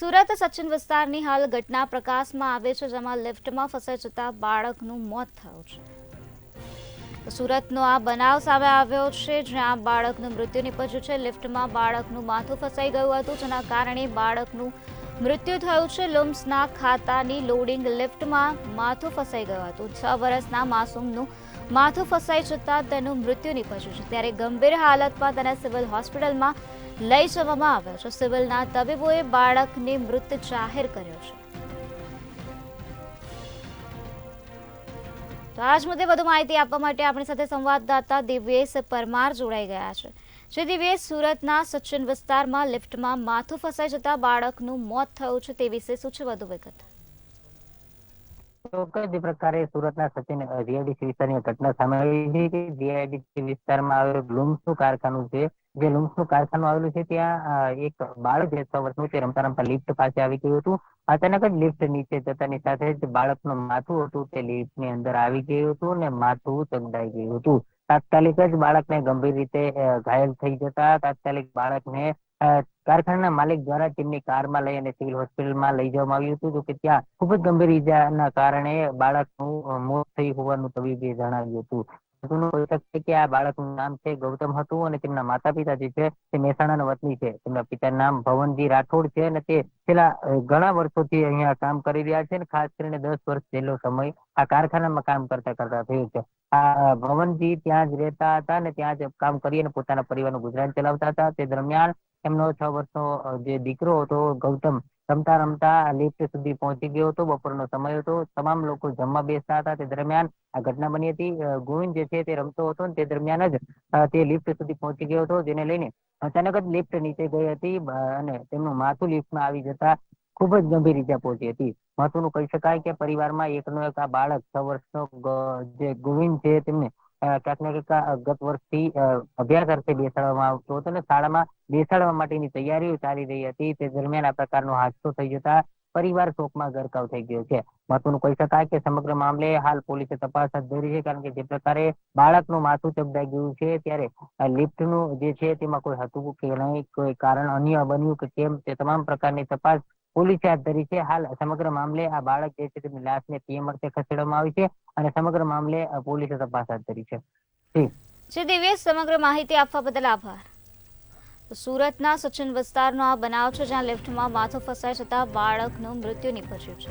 સુરત સચિન વિસ્તારની હાલ ઘટના પ્રકાશમાં આવે છે, જેમાં લિફ્ટમાં ફસાઈ જતા બાળકનું મોત થયું છે। સુરતનો આ બનાવ સામે આવ્યો છે, જ્યાં બાળકનું મૃત્યુ નિપજ્યું છે। લિફ્ટમાં બાળકનું માથું ફસાઈ ગયું હતું, જેના કારણે બાળકનું મૃત્યુ થયું છે। લુમ્સના ખાતાની લોડિંગ લિફ્ટમાં માથું ફસાઈ ગયું હતું। 6 વર્ષના માસૂમનું માથું ફસાઈ જતા તેનું મૃત્યુ નિપજ્યું છે, ત્યારે ગંભીર હાલતમાં તેને સિવિલ હોસ્પિટલમાં લઈ જવામાં આવ્યો છે। સિવિલના તબીબોએ બાળકને મૃત જાહેર કર્યો છે। તો આજ મુદ્દે વધુ માહિતી આપવા માટે આપણી સાથે સંવાદદાતા દિવ્યેશ પરમાર જોડાઈ ગયા છે। જે દિવ્યેશ, સુરતના સચિન વિસ્તારમાં લિફ્ટમાં માથું ફસાઈ જતા બાળકનું મોત થયું છે, તે વિશે શું છે વધુ વિગત? ચોક્કસ પ્રકારે સુરતના સચિન જીઆઈડીસી વિસ્તારની ઘટના સામે આવી છે કે જીઆઈડીસી વિસ્તારમાં આવેલું લુમ્સનું કારખાનું છે। જે લુમ્સનું કારખાનું આવેલું છે ત્યાં એક બાળક 6 વર્ષનું તે રમતા રમતા લિફ્ટ પાસે આવી ગયું હતું। અચાનક જ લિફ્ટ નીચે જતાની સાથે જ બાળકનું માથું હતું તે લિફ્ટની અંદર આવી ગયું હતું અને માથું ચગડાઈ ગયું હતું। તાત્કાલિક જ બાળકને ગંભીર રીતે ઘાયલ થઈ જતા તાત્કાલિક બાળકને કારખાનાના માલિક દ્વારા તેમની કારમાં લઈ અને સિવિલ હોસ્પિટલમાં લઈ જવામાં આવ્યું હતું, કે ત્યાં ખૂબ જ ગંભીર ઈજાના કારણે બાળકનું મોત થયું હોવાનું તબીબે જણાવ્યું હતું। કહી શકશે કે આ બાળકનું નામ છે ગૌતમ હતું અને તેમના માતા પિતા જે છે તે મહેસાણાના વતની છે। તેમના પિતાનું નામ ભવનજી રાઠોડ છે અને તે છેલ્લા ઘણા વર્ષોથી અહીંયા કામ કરી રહ્યા છે અને ખાસ કરીને 10 વર્ષ જેટલો સમય આ કારખાનામાં કામ કરતા થયું છે। આ ભવનજી ત્યાં જ રહેતા હતા અને ત્યાં જ કામ કરી અને પોતાના પરિવારનું ગુજરાન ચલાવતા હતા। તે દરમિયાન એમનો 6 વર્ષનો જે દીકરો હતો ગૌતમ રમતા રમતા લિફ્ટ સુધી પહોંચી ગયો હતો। બપોરનો સમય હતો, તમામ લોકો જમવા બેસતા હતા, તે દરમિયાન આ ઘટના બની હતી। ગોવિંદ જે છે તે રમતો હતો, તે દરમિયાન જ તે લિફ્ટ સુધી પહોંચી ગયો હતો, જેને લઈને અચાનક જ લિફ્ટ નીચે ગઈ હતી અને તેમનું માથું લિફ્ટમાં આવી જતા ખૂબ જ ગંભીર ઈજા પહોંચી હતી। મહત્વનું કહી શકાય કે પરિવારમાં એકનો એક આ બાળક 6 વર્ષનો જે ગોવિંદ છે તેમને ક્યાંક ને ક્યાંક ગત વર્ષથી અભ્યાસ અર્થે બેસાડવામાં આવતો હતો અને શાળામાં બેસાડવા માટેની તૈયારીઓ ચાલી રહી હતી। તે દરમિયાન આ પ્રકારનો હાદસો થઈ જતા પરિવાર શોકમાં ગરકાવ થઈ ગયો છે। મહત્વનું કહી શકાય કે સમગ્ર મામલે હાલ પોલીસે તપાસ હાથ ધરી છે, કારણ કે જે પ્રકારે બાળકનું માથું ચગડાઈ ગયું છે ત્યારે લિફ્ટનું જે છે તેમાં કોઈ હતું કે નહીં, કોઈ કારણ અન્ય બન્યું કે કેમ, તે તમામ પ્રકારની તપાસ પોલીસે હાથ ધરી છે। હાલ સમગ્ર મામલે આ બાળક જે છે તેમની લાશને પીએમ અર્થે ખસેડવામાં આવી છે અને સમગ્ર મામલે પોલીસે તપાસ હાથ ધરી છે। જી દિવ્યેશ, સમગ્ર માહિતી આપવા બદલ આભાર। સુરતના સચિન વિસ્તારનો આ બનાવ છે, જ્યાં લિફ્ટમાં માથું ફસાઈ જતા બાળકનું મૃત્યુ નિપજ્યું છે।